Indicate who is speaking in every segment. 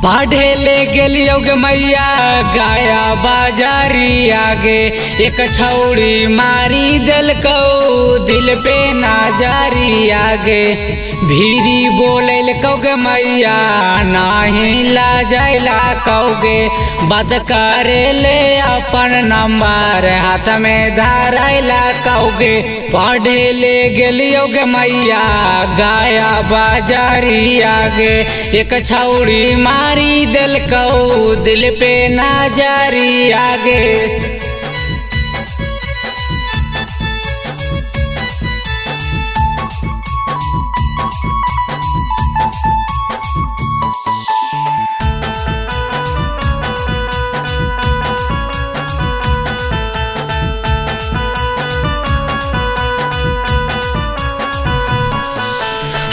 Speaker 1: पढ़े ले गेलियो गे मैया गाया बाजारी आगे। एक छौड़ी मारी दिलको दिल पे ना जारी आगे। भीरी बोले कौगे मैया नाही ला जाइला कौगे। बात करे ले अपन नंबर हाथ में धराइला कौगे। पढ़े ले गेलियो गे मैया गाया बाजारी आगे। एक छौड़ी मारी दिलको दिल पे ना जारी आगे।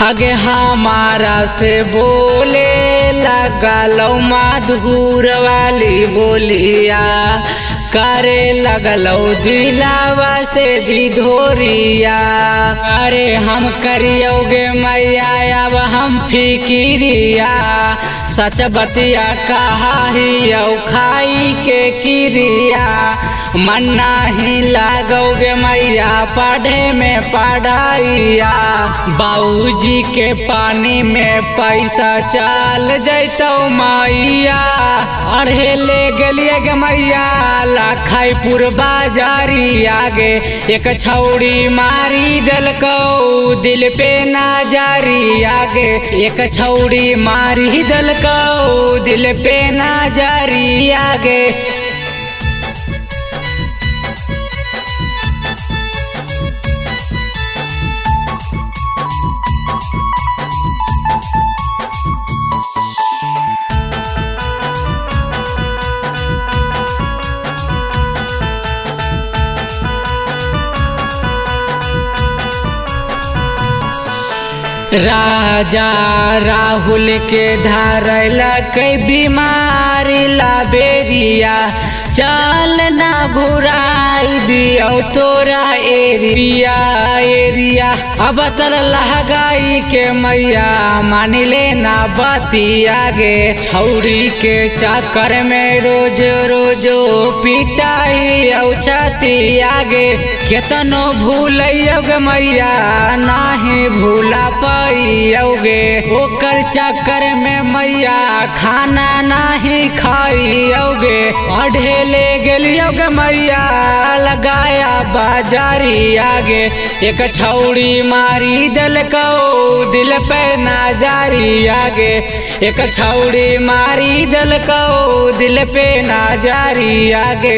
Speaker 1: आगे हमारा से बोले लगलो मधुर वाली बोलिया। करे लगलो दिलावा से ढोरिया। अरे हम करियोगे मैया अब हम फिकिरिया। सच बतिया कहा ही खाई के किरिया। मन नहीं लागोगे मैया पढ़े में पढ़ाइया। बाबूजी के पानी में पैसा चल जैतो मैया। अढ़े ले गेलिए गे मैया लाखाईपुर बाजारी आगे। एक छौड़ी मारी दिलको दिल पे ना जारी आगे। एक छौड़ी मारी दिलको दिल पे ना जारी आगे। राजा राहुल के धरला कई बीमारी ला बेरिया। चल ना घुराई दियो तोरा एरिया। अब तर लहगाई के मैया मान लेना बतिया गे। छौड़ी के चक्कर में रोज रोज पिटाई औछती आगे। केतनो भूलियोगे मैया नाही भूला पाइयोगे। ओकर चक्कर में मैया खाना नाही खाइयोगे। पढ़े ले गेलियोगे मैया लगाया बाजारी आगे। एक छौड़ी मारी दिलको दिल पे ना जारी आगे। एक छौड़ी मारी दिलको दिल पे ना जारी आगे।